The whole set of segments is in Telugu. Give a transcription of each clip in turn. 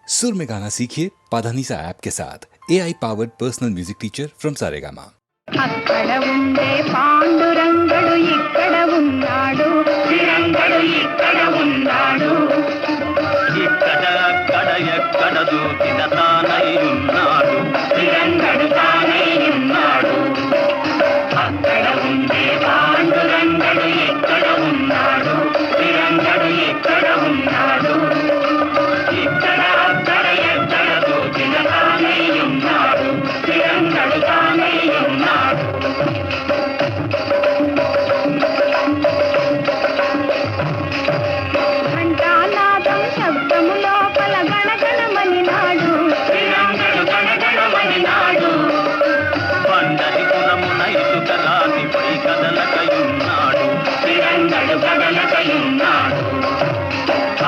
सुर में गाना सीखिए पाधानीसा ऐप के साथ AI powered personal music teacher from Saregama. అక్కడ ఉండే పాండురంగడు ఇక్కడ ఉన్నాడు, శ్రీరంగడు ఇక్కడ ఉన్నాడు. ఇక్కడ అక్కడ ఎక్కడ దూకిన తానై ఉన్నాడు, శ్రీరంగడు తానై ఉన్నాడు. అక్కడ ఉండే పాండురంగడు ఇక్కడ ఉన్నాడు, శ్రీరంగడు ఇక్కడ ఉన్నాడు. ఇక్కడ అక్కడ ఎక్కడ దూకిన తానై ఉన్నాడు, శ్రీరంగడు తానై ఉన్నాడు. ఘంటానాదం శబ్దము లోపల గణగణమని నాడు, శ్రీరంగడు గణగణమని నాడు. పండరిపురమున ఇసుక రాతిపై కదలకయున్నాడు, శ్రీరంగడు కదలకయున్నాడు.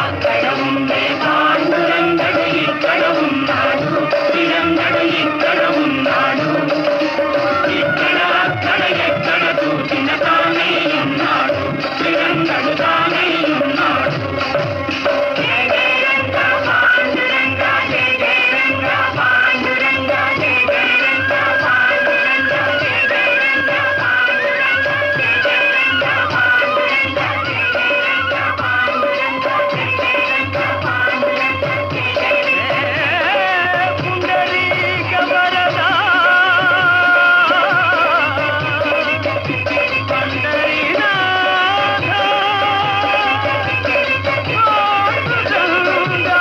అక్కడ ఉండే పాండురంగడు ఇక్కడ ఉన్నాడు, శ్రీరంగడు ఇక్కడ ఉన్నాడు. ఇక్కడ అక్కడ ఎక్కడ చూసిన తానై ఉన్నాడు, శ్రీరంగడు తానై ఉన్నాడు. జయ జయ రంగ పాండురంగ, జయ జయ రంగ పాండురంగ, జయ జయ రంగ పాండురంగ, జయ జయ రంగ పాండురంగ, జయ జయ రంగ పాండురంగ, జయ జయ రంగ పాండురంగ, జయ జయ రంగ పాండురంగ, జయ జయ పుండరీక వరదా పండరీనాథ పాండురంగా.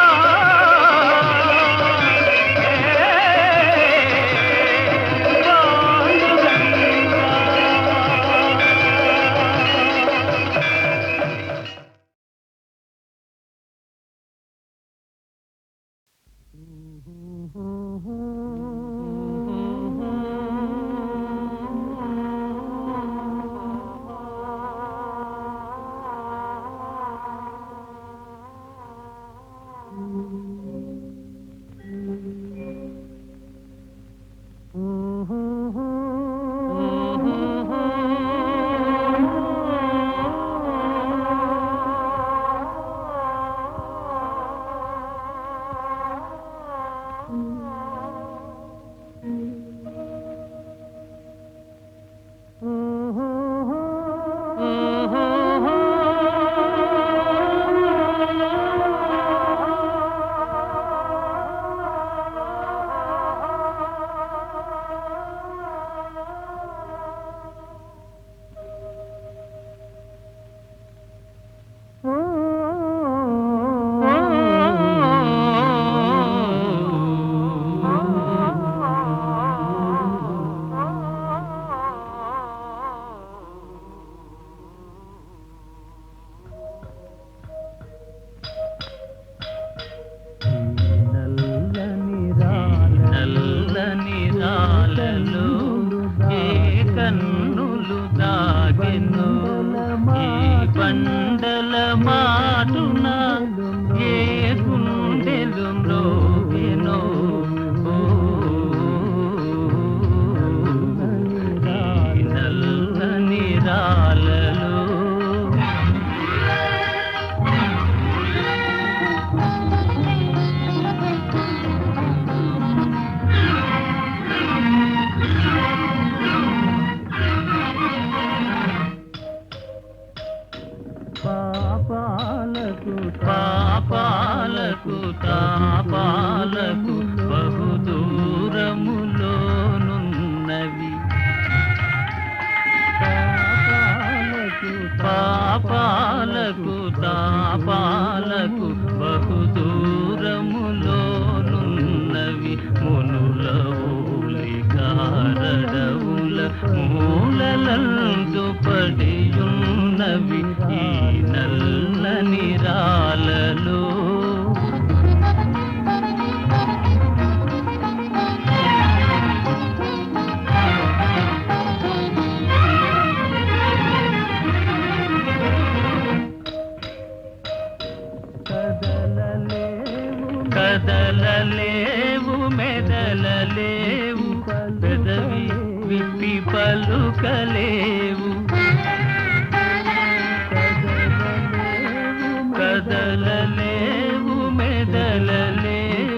నల్లని రాలలో ఏ కన్నులు దాగెను, ఈ బండల మాటున ఏ గుండెలు మ్రోగెనో. ఈ నల్లని రాలలో పాపాలకు తాపాలకు బహుదూరములోనున్నవి, పాపాలకు తాపాలకు బహుదూరములోనున్నవి. మునుల ఊలికారడవుల మూలలందు పడియున్నవి ఈ నల్లని రాలలో. కదలలేవు మెదలలేవు, పెదవి విప్పి పలుకలేవు. కదలలేవు మెదలలేవు,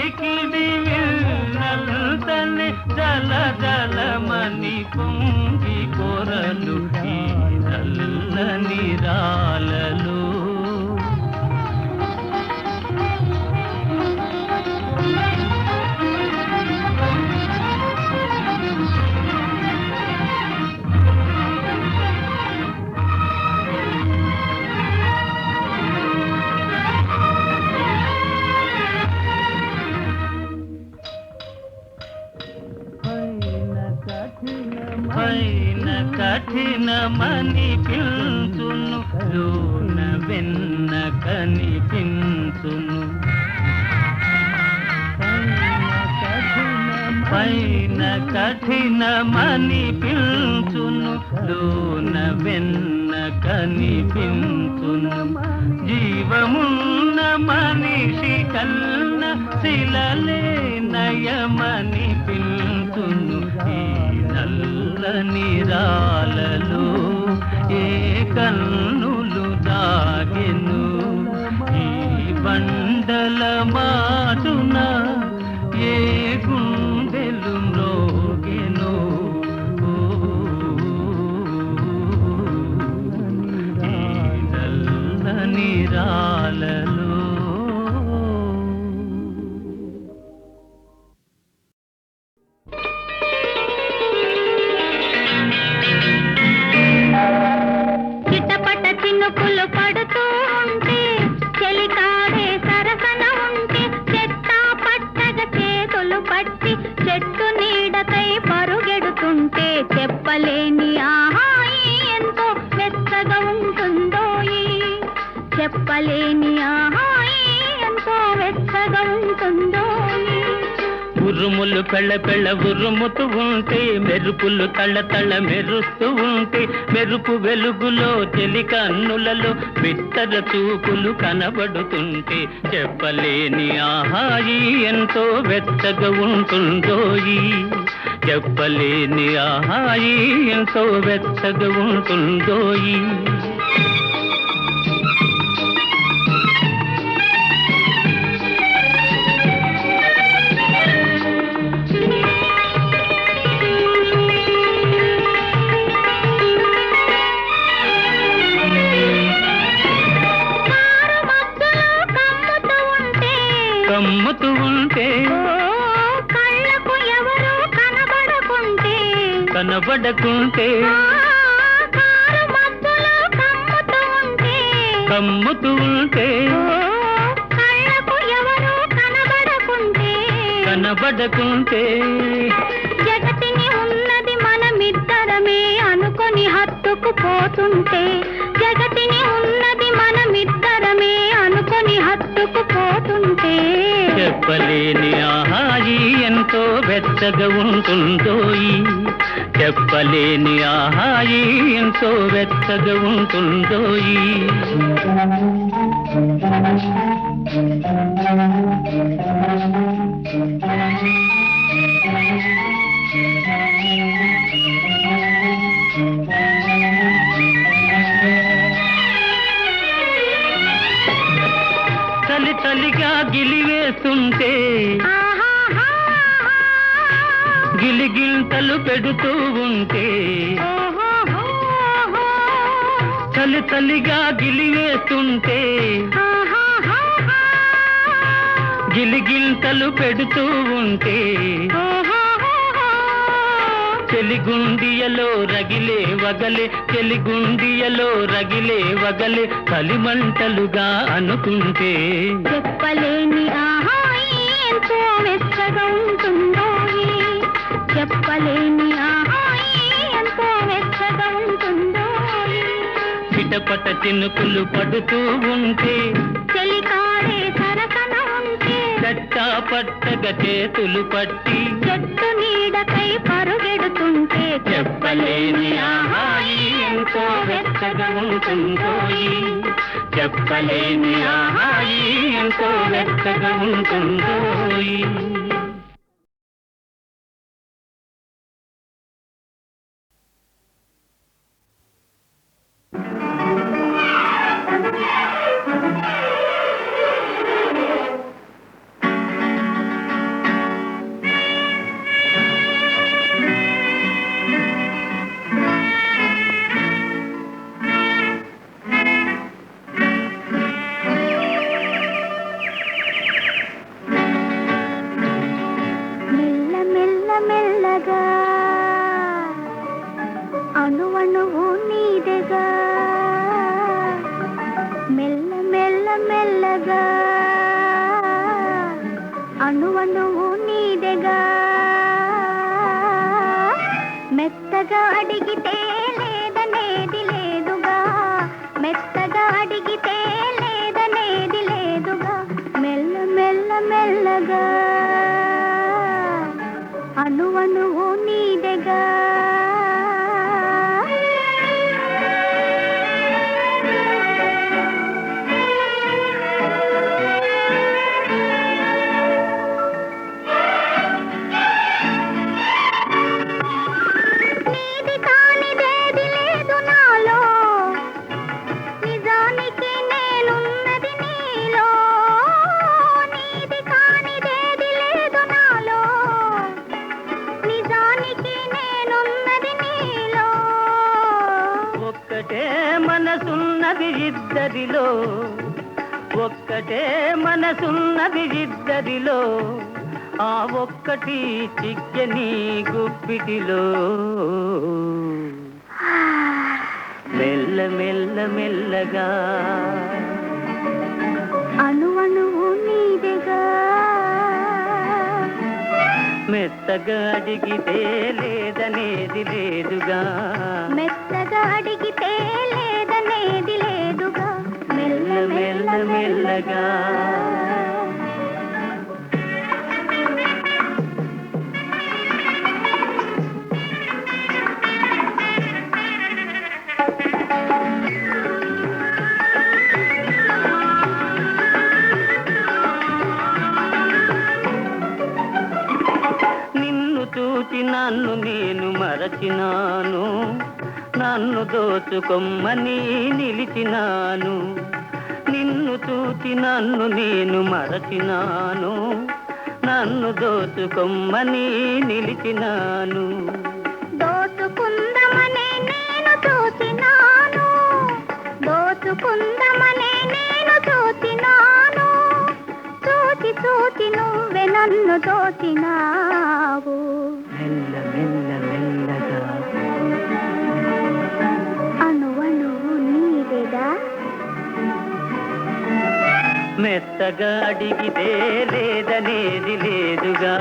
వినికిడి విన్నల్తనే జల జలమని పొంగి కొరలు ఈ నల్లని రాలలో. పైన కఠినమని పిలుచును, లోన వెన్న కనిపించును. పైన కఠినమని పిలుచును, లోన వెన్న కనిపించును. జీవమున్న మనిషి కన్న శిలలే నయమని పిలుచును. ఈ నల్లని రాలలో ఏ కన్నులు దాగెను, ఈ బండల మాటున ఏ గుండెలు మ్రోగెను. ఈ నల్లని రాలలో. చిట్టపట్ట చినుకులు పడుతూ ఉంటే, చెలికాడే సరసన ఉంటే, చెట్టా పట్టగా చేతులు పట్టి చెట్టు నీడకై పరుగెడుతుంటే, చెప్పలేని ఆహాయి ఎంతో మెత్తగా ఉంటుందోయి. చెప్పలేని ఆహాయి ఎంతో వెచ్చగా ఉంటుందోయి. ఉరుములు పెళ్ళ పెళ్ళ ఉరుముతూ ఉంటే, మెరుపులు తళ్ళ తళ్ళ మెరుస్తూ ఉంటే, మెరుపు వెలుగులో చెలి కన్నులలో బిత్తర చూపులు కనబడుతుంటే, చెప్పలేని ఆహాయి ఎంతో వెచ్చగా ఉంటుందోయి. చెప్పలేని ఆహాయి ఎంతో వెచ్చగా ఉంటుందోయి. కమ్ముతూ ఉంటే, కళ్ళకు ఎవరు కనబడకుంటే, కనబడకుంటే, కారు మబ్బులో కమ్ముతూ ఉంటే, కమ్ముతూ ఉంటే, కళ్ళకు ఎవరు కనబడకుంటే, కనబడకుంటే, జగతిని ఉన్నది మనమిద్దరమే అనుకొని హత్తుకుపోతుంటే, జగతిని ఉన్నది మనమిద్దరమే అనుకొని హత్తుకుపోతుంటే, చెప్పలేని ఆహాయి ఎంతో వెచ్చగా ఉంటుందోయి. చెప్పలేని ఆహాయి ఎంతో వెచ్చగా ఉంటుందోయి. చలి చలిగా గిలివేస్తుంటే, గిలిగింతలు పెడుతూ ఉంటే, చలి చలిగా గిలివేస్తుంటే, గిలిగింతలు పెడుతూ ఉంటే, చెలిగుండియలో రగిలే వగలే, చెలిగుండియలో రగిలే వగలే, కలిమంటలుగా అనుకుంటే, చెప్పలేని ఆహాయి ఎంతో వెచ్చగా ఉంటుందోయి. చెప్పలేని ఆహాయి ఎంతో వెచ్చగా ఉంటుందోయి. చిటపట చినుకులు పడుతూ ఉంటే, చెలికాడే సరసన ఉంటే, చట్టా పట్టగా చేతులు పట్టి చెట్టు నీడకై పరుగెడుతుంటే, చెప్పలేని ఆహాయి ఎంతో వెచ్చగా ఉంటుందోయి. చెప్పలేని ఆహాయి ఎంతో వెచ్చగా ఉంటుందోయి. మెల్లగా అణువణువు నీదెగా మెత్తగా అడిగితే లేదనేది లేదుగా మెత్తగా అడిగితే లేదనేది లేదుగా మెల్ల మెల్ల మెల్లగా అణువణువు నీదెగా ఇద్దరిలో ఒక్కటే మనసున్నది ఇద్దరిలో ఆ ఒక్కటి చిక్కని గుప్పిటిలో మెల్ల మెల్ల మెల్లగా అణువణువు నీదెగా మెత్తగా అడిగితే లేదనేది లేదుగా మెత్తగా అడిగితే లేదనేది లేదుగా మెల్ల మెల్ల మెల్లగా చూచి నన్ను నేను మరచినాను నన్ను దోచుకొమ్మని నిలిచినాను నిన్ను చూచి నన్ను నేను మరచినాను నన్ను దోచుకొమ్మని నిలిచినాను దోచుకుందమనే నేను చూచినాను దోచుకుందమనే నేను చూచినాను చూచి చూచి నువ్వే నన్ను దోచినావు మెల్ల మెల్ల మెల్లగా అణువణువు నీదెగా మెత్తగా అడిగితే లేదనేది లేదుగా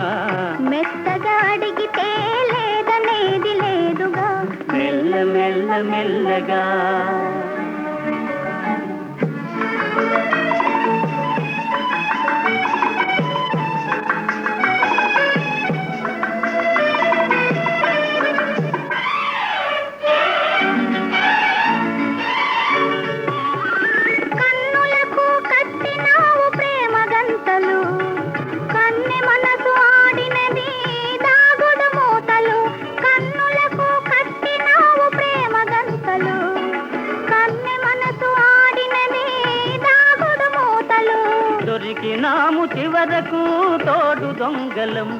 మెత్తగా అడిగితే లేదనేది లేదుగా మెల్ల మెల్ల మెల్లగా దొరికినాము చివరకు తోడు దొంగలం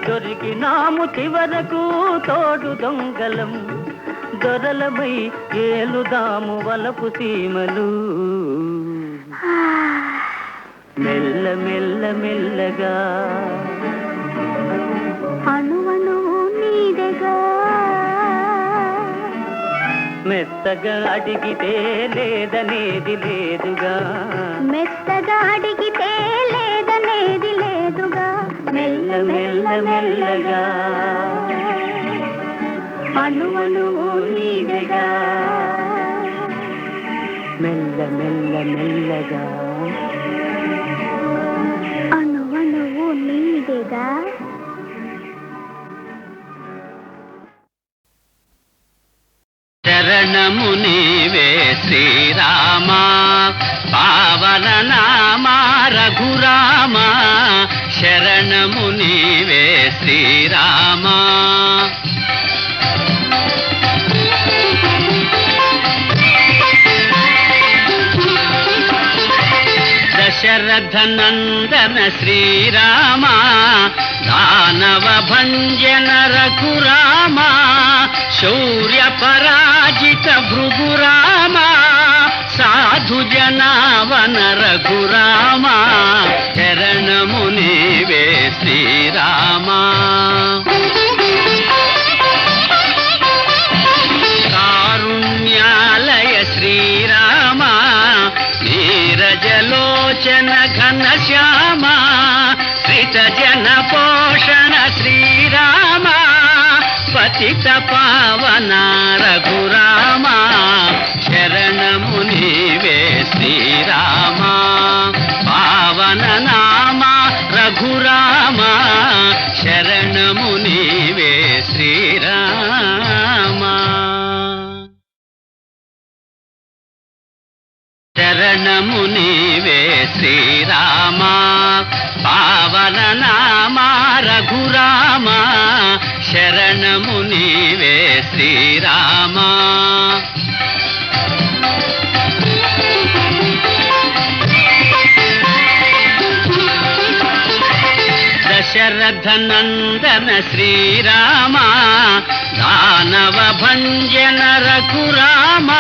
దొరికినాము చివరకు తోడు దొంగలం దొరలమై ఏలుదాము వలపు సీమలు మెల్ల మెల్ల మెల్లగా అణువణువు నీదెగా మెత్తగా అడిగితే లేదనేది లేదుగా మెత్తగా అడిగితే లేదనేది లేదుగా మెల్ల మెల్ల మెల్లగా అణువణువు నీదెగా మెల్ల మెల్ల మెల్లగా అణువణువు నీదెగా శరణము నీవే శ్రీరామా పావన నామా రఘురామా శరణము నీవే శ్రీరామా దశరథ నందన శ్రీరామా దానవ భంజన రఘురామా శౌర్య పరాజిత భృగురామా సాధు జనావన రఘురామా శరణము నీవే శ్రీరామా కారుణ్యాలయ శ్రీరామా నీరజలోచన లోచన ఘన శ్యామ శ్రిత జన పోషణ శ్రీరామ పతిత పావన రఘురామ శరణము నీవే శ్రీరామ పావన నామ రఘురామ శరణము నీవే శ్రీరామ శరణము నీవే శ్రీరామ పావన నామ రఘురామ శరణము నీవే శ్రీరామ దశరథ నందన శ్రీరామ దానవ భంజన రఘురామ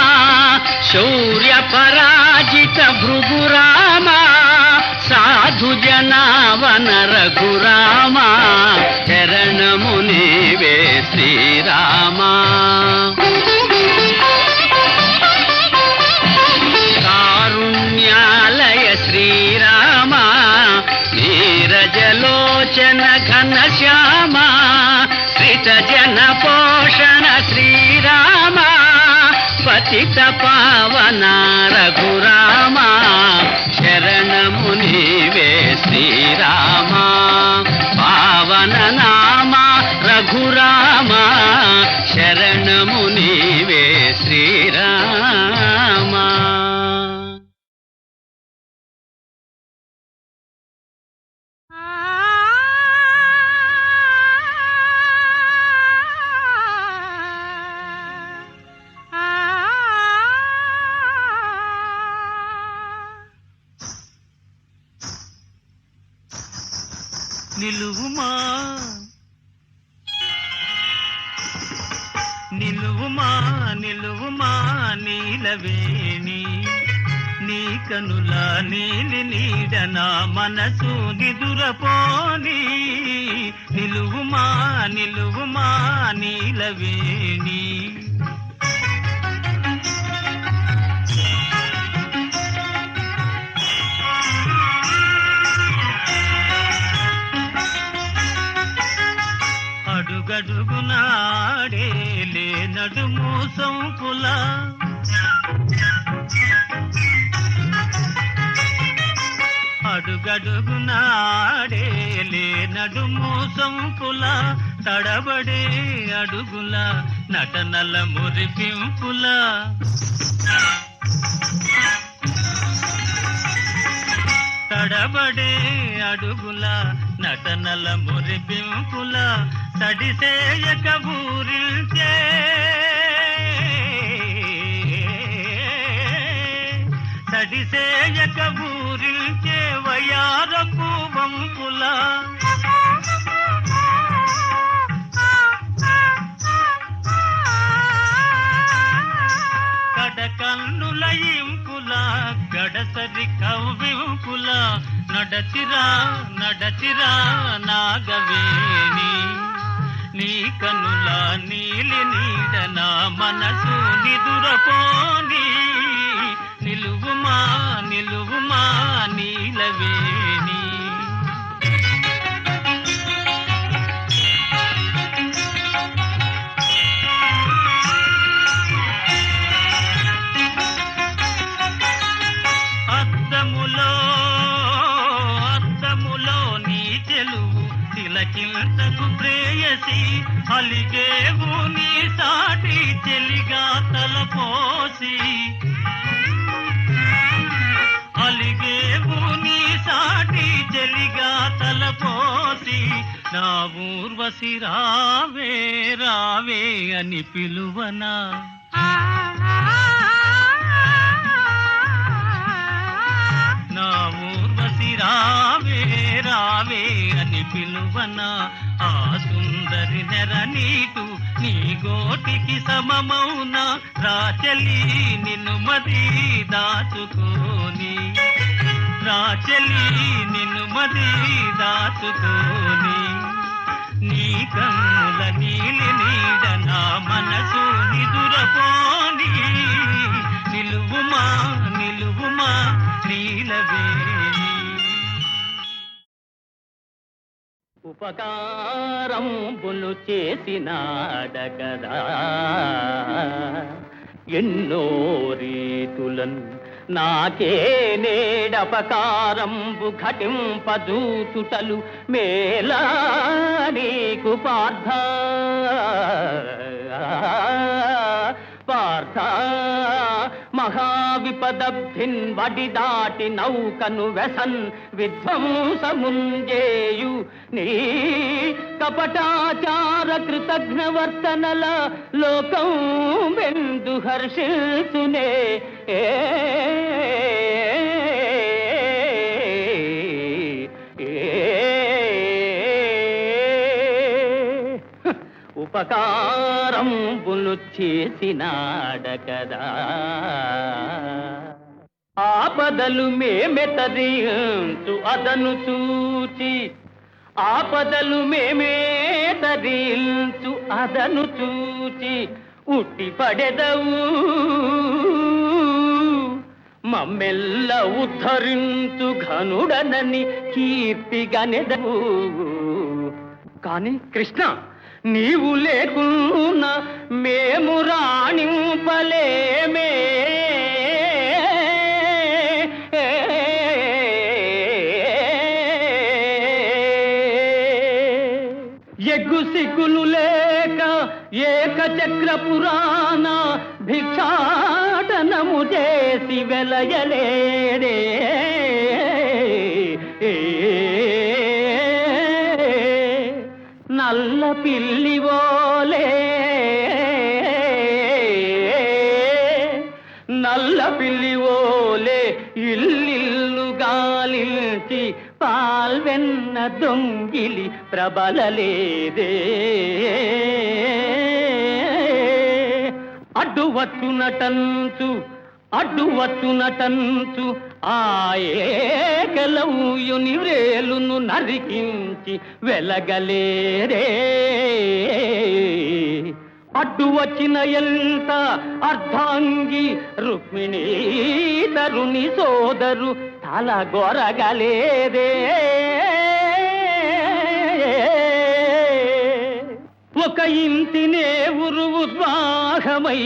శౌర్య పరాజిత భృగురామ సాధు జనావన రఘురామ శరణము నీవే శ్రీరామ కారుణ్యాలయ శ్రీరామ నీరజలోచన ఘన శ్యామ శ్రిత జన పోషణ శ్రీరామ పతిత పావన రఘురామ శరణము నీవే శ్రీరామ పావన నామ రఘురామ శరణము నీవే శ్రీరామ నిలువుమా నిలువుమా నిలువుమా నీలవేణి నీ కనుల నీలి నీడ నా మనసు నిదురపోని నిలువుమా నిలువుమా నీలవేణి అడుగడుగునాడే నడుము సొంపుల అడుగడుగునాడే నడుము సొంపుల తడబడే అడుగుల నటనల మురిపింపుల తడబడే అడుగుల నటనల మురిపింపుల తడిసేయక ఊరిల్చే తడిసేయక ఊరిల్చే వయారపు వంపుల కడకన్నుల ఇంపుల గడసరి కవ్వింపుల నడచిరా నడచిరా నాగవేణి నీ కనుల నీలి నీడ నా మనసు నిదురపోని నిలువుమా నిలువుమా నీలవేణి అద్దములో నీ చెలువు తిలకింతకు ప్రేయసి అలిగేవు నీ సాటి చెలిగా తలపోసి అలిగేవు నీ సాటి చెలిగా తలపోసి నా ఊర్వశి రావే రావే అని పిలువనా నా ఊర్వశి రావే రావే అని పిలువన ఆ సుందరి నెర నీటు నీ గోటికి సమమౌన రాచలి నిన్ను మది దాచుకోని రాచలి నిన్ను మది దాచుకోని నీ కన్నుల నీలి నీడ నా మనసు నిదురపోని నిలువుమా నిలువుమా నీలవేణి. ఉపకారంబులు చేసినాడగదా ఎన్నో రీతులన్ నాకే నేడపకారంబు ఘటింపదూచుటలు మేలా నీకు పార్థ పార్థ మహావిపదబ్ధిన్ వడి దాటి నౌకను వెసన్ విధ్వంసముంజేయు నీ కపటాచార కృతజ్ఞవర్తనల లోకం వెందు హర్షిల్సునే ఉపకారంబులు చేసినాడకదా ఆపదలు మేమెతరించు అదను చూచి ఆపదలు మేమేతరించు అదను చూచి ఉట్టి పడెదవు మమ్మెల్ల ఉద్ధరించు ఘనుడనని కీర్తిగనెదవు. కాని కృష్ణ, నీవు లేకున్నా మేము రాణింపలేమే. ఎగ్గు సిగ్గులు లేక ఏకచక్ర పురాణ భిక్షాటనము చేసి వెలయలేడే. నల్ల పిల్లివోలే నల్ల పిల్లివోలే ఇల్లిల్లు గాలించి పాల్వెన్న దొంగిలి ప్రబలలేదే. అడ్డువచ్చునటంచు ఆయేకలవుయుని వ్రేలును నరికించి వెలగలేరే. అడ్డు వచ్చిన ఎంత అర్ధాంగి రుక్మిణీ తరుని సోదరు తల గొరగలేదే. ఒక ఇంటినే ఉద్వాహమై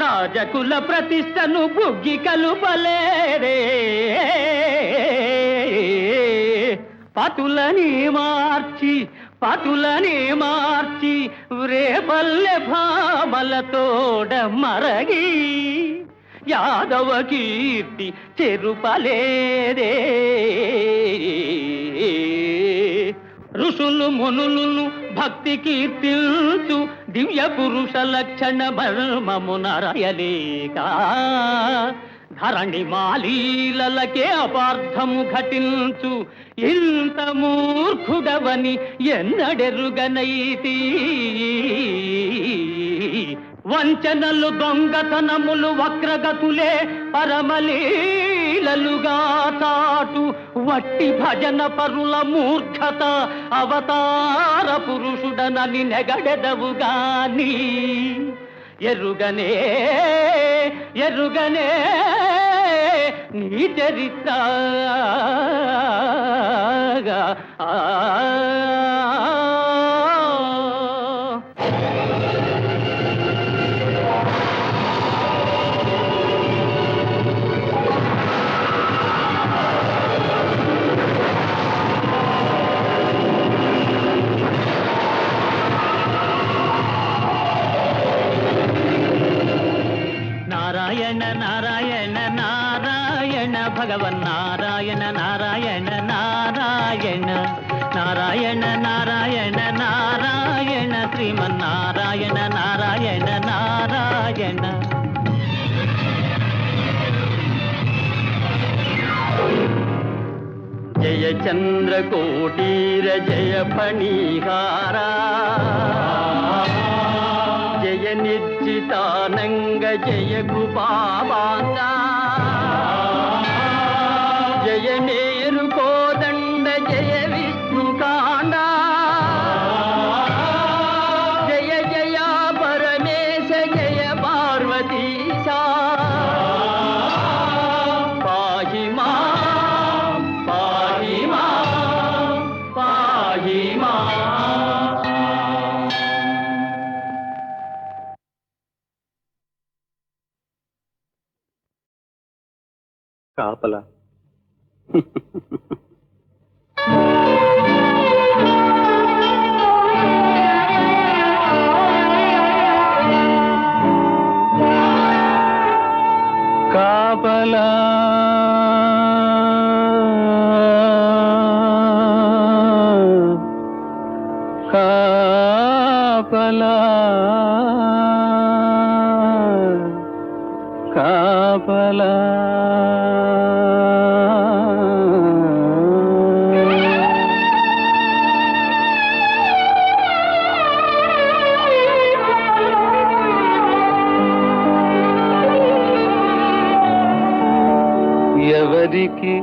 రాజకుల ప్రతిష్టను బుగ్గి కలుపలేరే. పతులని మార్చి రేపల్లె భామలతోడ మరగి యాదవ కీర్తి చెరుపలేదే. ఋషులు మునులను భక్తి కీర్తించు దివ్య పురుష లక్షణ మర్మమునరయలేక ధరణి మాలీలకే అపార్థము ఘటించు ఇంత మూర్ఖుడవని ఎన్నడెరుగనైతి. వంచనలు దొంగతనములు వక్రగతులే పరమలీలలుగా చాటు వట్టి భజన పరుల మూర్ఖత అవతార పురుషుడనని నెగడెదవుగాని ఎరుగనే నీ చరిత్ర. నారాయణ నారాయణ నారాయణ భగవన్నారాయణ నారాయణ నారాయణ నారాయణ నారాయణ నారాయణ శ్రీమన్నారాయణ నారాయణ నారాయణ. జయ చంద్రకోటీర జయ ఫణీహారా జయ నిర్జితానంగ జయ కృపావాంగా జయ మేరు కోదండ జయ విష్ణుకాండ జయ జయ పరమేశ జయ పార్వతీశా పాహి మా కాపలా. కాపలా కాపలా కాపలా ఎవరికి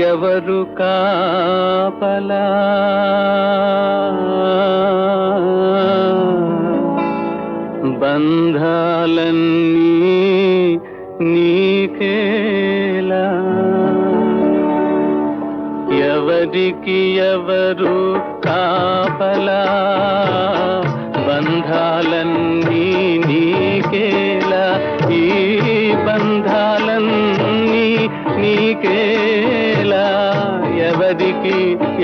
ఎవరు కాపలా బంధాలన్నీ నీకేలా ఎవరికి ఎవరు కాపలా బంధాలన్నీ నీకేలా ఈ బంధాలన్నీ నీకేలా ఎవరికి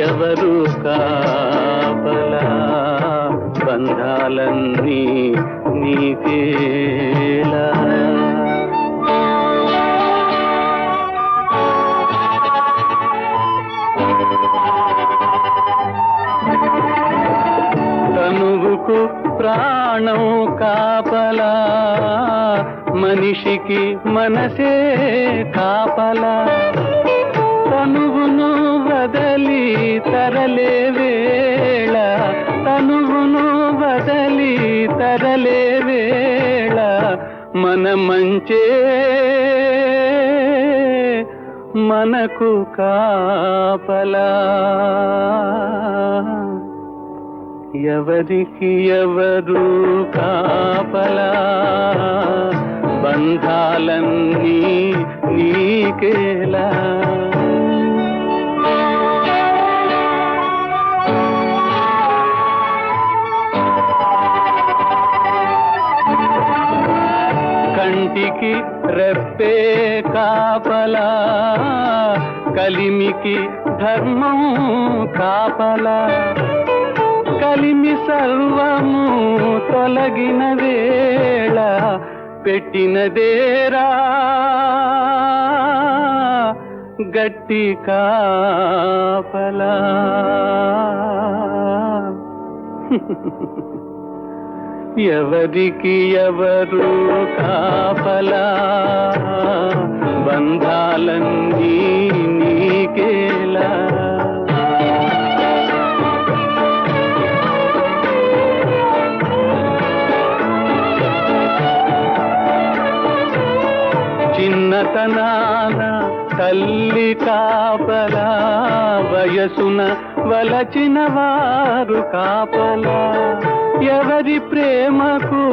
ఎవరు కాపలా బంధాలన్నీ నీకేలా తనువుకు ప్రాణం కాపలా మనిషికి మనసే కాపలా తనువును వదలి తరలే వేళ తనువును వదలి తరలే వేళ మన మంచే మనకు కాపలా ఎవరికి ఎవరు కాపలా బంధాలన్నీ నీకేలా కంటికి రెప్పే కాపలా కలిమికి ధర్మం కాపలా కలిమి సర్వము తొలగిన వేళ పెట్టినదేరా గట్టి కాపలా ఎవరికి ఎవరు కాపలా బంధాలన్నీ నీకేలా చిన్నతనాన తల్లి కాపలా వయసున వలచిన వారు కాపలా ఎవరి ప్రేమకు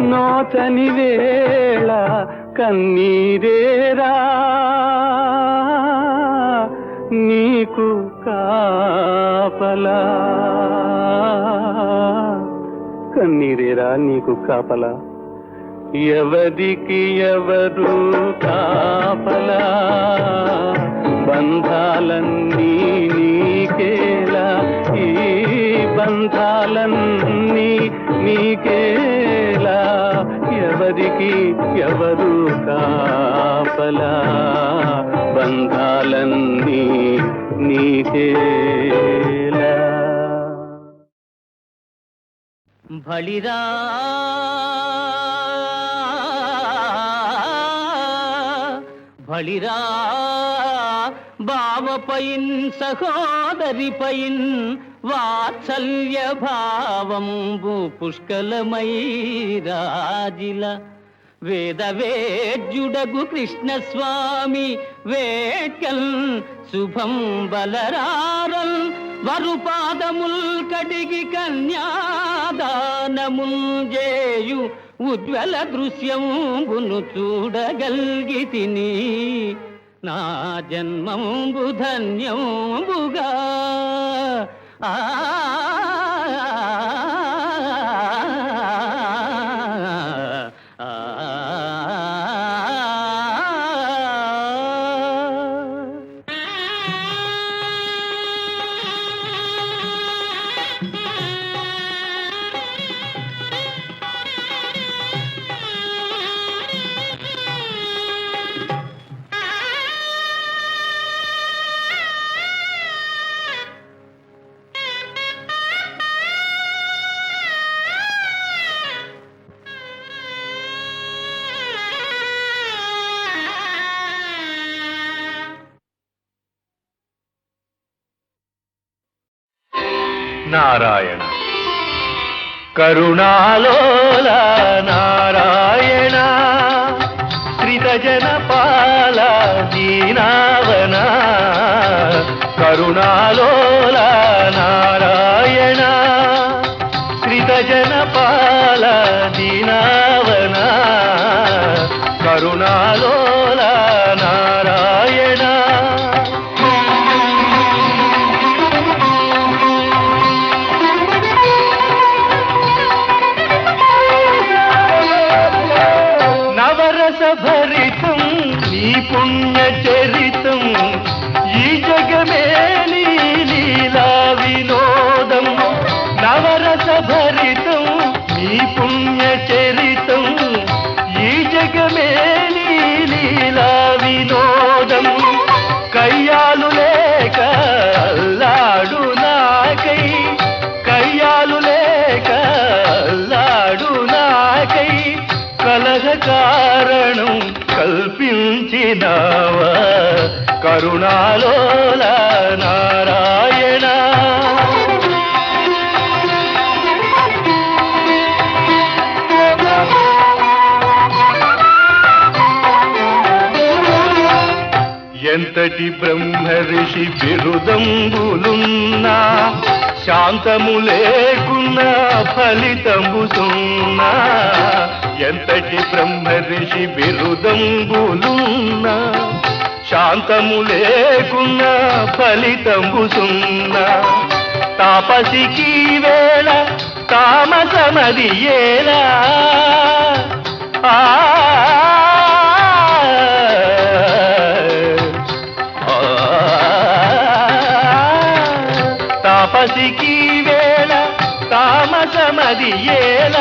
నోచని వేళ కన్నీరేరా నీకు కాపలా కన్నీరేరా నీకు కాపలా ఎవరికి ఎవరు కాపలా బంధాలన్నీ నీకేలా ఈ బంధాలన్నీ నీకేలా ఎవరికి ఎవరు కాపలా బంధాలన్నీ నీకేలా బళిరా బళిరా బావపైన్ సహోదరిపైన్ వాత్సల్య భావంబు పుష్కలమై రాజిల వేదవేద్యుడగు కృష్ణస్వామి వేట్కల్ శుభం బలరారల్ వరుపాదముల్ కడిగి కన్యాదానముల్ జేయు ఉజ్వల దృశ్యంబును చూడగల్గితిని నా జన్మంబు ధన్యంబుగా ఆ నారాయణ కరుణాలోల నారాయణ శ్రితజనపాల దీనావన కరుణాలోల నారాయణ శ్రితజనపాల దీనావన కరుణాలోల నారాయణ భరితం నీ పుణ్య చరితం ఈ జగమే నీ లీలా వినోదం నవరస భరితం నీ పుణ్య చరితం ఈ జగమే నీ లీలా వినోదం కయ్యాలు లేక అల్లాడు నాకై కయ్యాలు లేక అల్లాడు నాకై కలహ కారణం కల్పించినావా కరుణాలోల నారాయణ ఎంతటి బ్రహ్మ ఋషి బిరుదంబులున్నా శాంతము లేకున్నా ఫలితంబు సున్నా ఎంతటి బ్రహ్మ ఋషి బిరుదంబులున్నా శాంతము లేకున్నా ఫలితంబు సున్నా తాపసికి వేళ తామసమది ఏలా తాపసికి వేళ తామసమది ఏల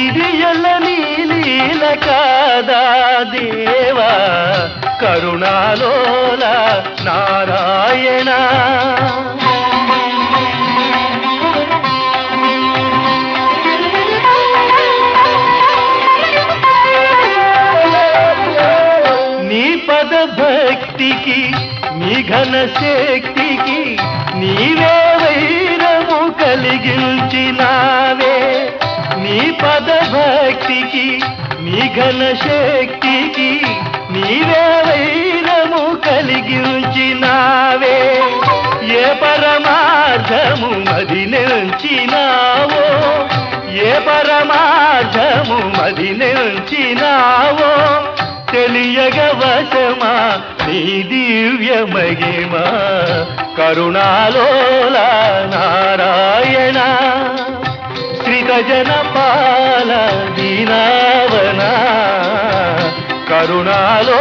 ఇది ఎల్ల నీలీల కాదా దేవా కరుణాలోల నారాయణ నీ పద భక్తికి నీ ఘన శక్తికి నీవే వైరము కలిగించినావే నీ పద భక్తికి నీ ఘన శక్తికి నీవే వైరము కలిగించినావే ఏ పరమార్థము మది నిలిచినావో ఏ పరమార్థము మది నిలిచినావో తెలియగవశమా నీ దివ్య మహిమ కరుణాలోల నారాయణ శ్రితజనపాల దీనావన కరుణాలో